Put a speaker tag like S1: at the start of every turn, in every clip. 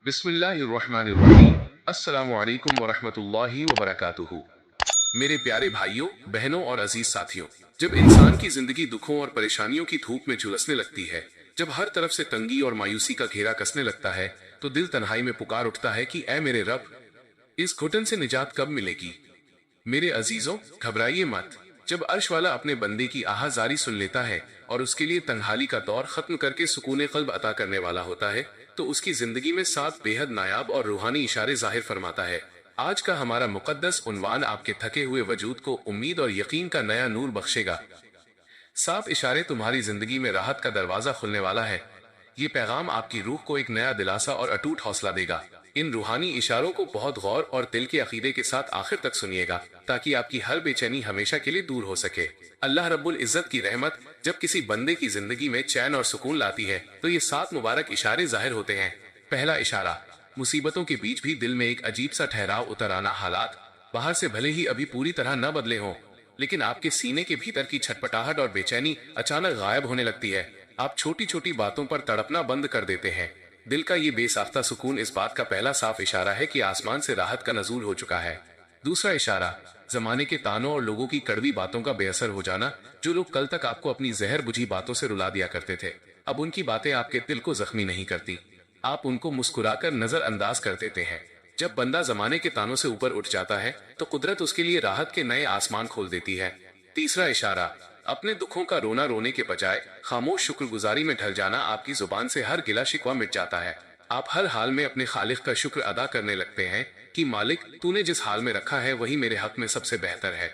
S1: बिस्मिल्लाहिर्रहमानिर्रहीम। अस्सलामु अलैकुम वरहमतुल्लाहि वबरकातुहू। मेरे प्यारे भाइयों, बहनों और अजीज साथियों, जब इंसान की जिंदगी दुखों और परेशानियों की धूप में झुलसने लगती है, जब हर तरफ से तंगी और मायूसी का घेरा कसने लगता है, तो दिल तन्हाई में पुकार उठता है कि ऐ मेरे रब, इस घुटन से निजात कब मिलेगी। मेरे अजीजों, घबराइए मत। जब अर्श वाला अपने बंदे की आहाजारी सुन लेता है और उसके लिए तन्हाली का दौर खत्म करके सुकून कल्ब अता करने वाला होता है, तो उसकी जिंदगी में 7 बेहद नायाब और रूहानी इशारे जाहिर फरमाता है। आज का हमारा मुकद्दस उन्वान आपके थके हुए वजूद को उम्मीद और यकीन का नया नूर बख्शेगा। 7 इशारे तुम्हारी जिंदगी में राहत का दरवाजा खुलने वाला है। ये पैगाम आपकी रूह को एक नया दिलासा और अटूट हौसला देगा। इन रूहानी इशारों को बहुत गौर और दिल के अकीदे के साथ आखिर तक सुनिएगा, ताकि आपकी हर बेचैनी हमेशा के लिए दूर हो सके। अल्लाह रब्बुल इज्जत की रहमत जब किसी बंदे की जिंदगी में चैन और सुकून लाती है, तो ये 7 मुबारक इशारे जाहिर होते हैं। पहला इशारा, मुसीबतों के बीच भी दिल में एक अजीब सा ठहराव उतर आना। हालात बाहर से भले ही अभी पूरी तरह न बदले हों, लेकिन आपके सीने के भीतर की छटपटाहट और बेचैनी अचानक गायब होने लगती है। आप छोटी छोटी बातों पर तड़पना बंद कर देते हैं। दिल का ये बेसाख्ता सुकून इस बात का पहला साफ इशारा है कि आसमान से राहत का नजूल हो चुका है। दूसरा इशारा, जमाने के तानों और लोगों की कड़वी बातों का बेअसर हो जाना। जो लोग कल तक आपको अपनी जहर बुझी बातों से रुला दिया करते थे, अब उनकी बातें आपके दिल को जख्मी नहीं करती। आप उनको मुस्कुराकर नजरअंदाज कर देते हैं। जब बंदा जमाने के तानों से ऊपर उठ जाता है, तो कुदरत उसके लिए राहत के नए आसमान खोल देती है। तीसरा इशारा, अपने दुखों का रोना रोने के बजाय खामोश शुक्रगुजारी में ढल जाना। आपकी जुबान से हर गिला शिकवा मिट जाता है। आप हर हाल में अपने खालिक का शुक्र अदा करने लगते हैं कि मालिक, तूने जिस हाल में रखा है वही मेरे हक में सबसे बेहतर है।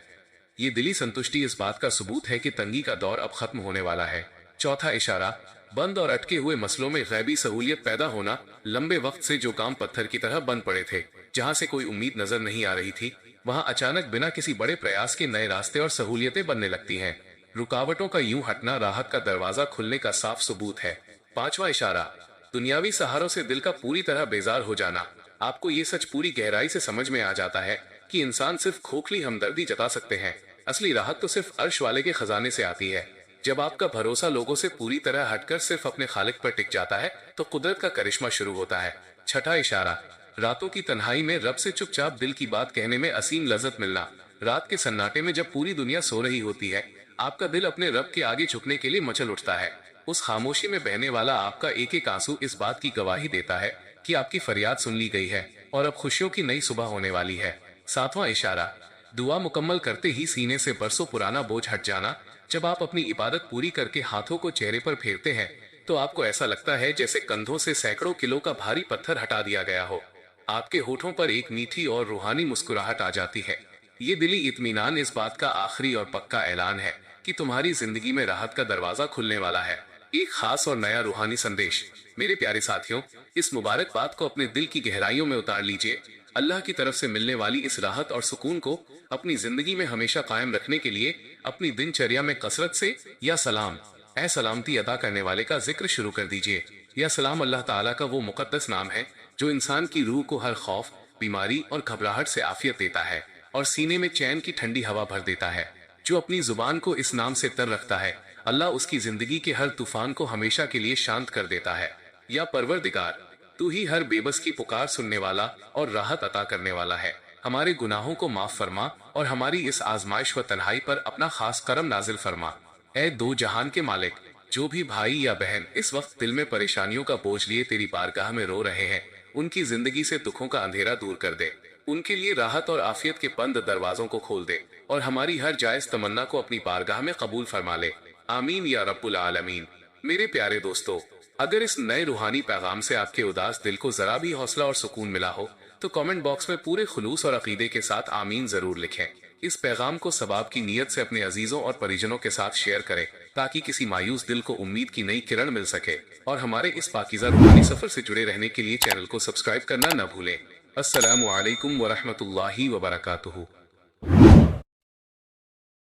S1: ये दिली संतुष्टि इस बात का सबूत है कि तंगी का दौर अब खत्म होने वाला है। चौथा इशारा, बंद और अटके हुए मसलों में गैबी सहूलियत पैदा होना। लंबे वक्त से जो काम पत्थर की तरह बंद पड़े थे, जहाँ से कोई उम्मीद नजर नहीं आ रही थी, वहाँ अचानक बिना किसी बड़े प्रयास के नए रास्ते और सहूलियतें बनने लगती हैं। रुकावटों का यूं हटना राहत का दरवाजा खुलने का साफ सबूत है। पांचवा इशारा, दुनियावी सहारों से दिल का पूरी तरह बेजार हो जाना। आपको ये सच पूरी गहराई से समझ में आ जाता है कि इंसान सिर्फ खोखली हमदर्दी जता सकते हैं, असली राहत तो सिर्फ अर्श वाले के खजाने से आती है। जब आपका भरोसा लोगों से पूरी तरह हटकर सिर्फ अपने खालिक पर टिक जाता है, तो कुदरत का करिश्मा शुरू होता है। छठा इशारा, रातों की तन्हाई में रब से चुपचाप दिल की बात कहने में असीम लज्जत मिलना। रात के सन्नाटे में जब पूरी दुनिया सो रही होती है, आपका दिल अपने रब के आगे झुकने के लिए मचल उठता है। उस खामोशी में बहने वाला आपका एक एक आंसू इस बात की गवाही देता है कि आपकी फरियाद सुन ली गई है और अब खुशियों की नई सुबह होने वाली है। सातवां इशारा, दुआ मुकम्मल करते ही सीने से बरसों पुराना बोझ हट जाना। जब आप अपनी इबादत पूरी करके हाथों को चेहरे पर फेरते हैं, तो आपको ऐसा लगता है जैसे कंधों से सैकड़ों किलो का भारी पत्थर हटा दिया गया हो। आपके होठों पर एक मीठी और रूहानी मुस्कुराहट आ जाती है। ये दिली इत्मीनान इस बात का आखिरी और पक्का ऐलान है कि तुम्हारी जिंदगी में राहत का दरवाजा खुलने वाला है। एक खास और नया रूहानी संदेश। मेरे प्यारे साथियों, इस मुबारक बात को अपने दिल की गहराइयों में उतार लीजिए। अल्लाह की तरफ से मिलने वाली इस राहत और सुकून को अपनी जिंदगी में हमेशा कायम रखने के लिए अपनी दिनचर्या में कसरत से या सलाम ए सलामती अदा करने वाले का जिक्र शुरू कर दीजिए। या सलाम अल्लाह ताला का वो मुकद्दस नाम है जो इंसान की रूह को हर खौफ, बीमारी और घबराहट से आफियत देता है और सीने में चैन की ठंडी हवा भर देता है। जो अपनी जुबान को इस नाम से तर रखता है, अल्लाह उसकी जिंदगी के हर तूफान को हमेशा के लिए शांत कर देता है। या परवरदिगार, तू ही हर बेबस की पुकार सुनने वाला और राहत अता करने वाला है। हमारे गुनाहों को माफ फरमा और हमारी इस आजमाइश व तन्हाई पर अपना खास करम नाजिल फरमा। ऐ दो जहान के मालिक, जो भी भाई या बहन इस वक्त दिल में परेशानियों का बोझ लिए तेरी बारगाह में रो रहे हैं, उनकी जिंदगी से दुखों का अंधेरा दूर कर दे। उनके लिए राहत और आफियत के बंद दरवाजों को खोल दे और हमारी हर जायज तमन्ना को अपनी बारगाह में कबूल फरमा ले। आमीन या रब्बुल आलमीन। मेरे प्यारे दोस्तों, अगर इस नए रूहानी पैगाम से आपके उदास दिल को जरा भी हौसला और सुकून मिला हो, तो कमेंट बॉक्स में पूरे खुलूस और अकीदे के साथ आमीन जरूर लिखें। इस पैगाम को सवाब की नीयत से अपने अजीजों और परिजनों के साथ शेयर करें, ताकि किसी मायूस दिल को उम्मीद की नई किरण मिल सके। और हमारे इस पाकीज़ा रूहानी सफर से जुड़े रहने के लिए चैनल को सब्सक्राइब करना न भूलें। अस्सलामु अलैकुम वरहमतुल्लाहि वबरकातुहू।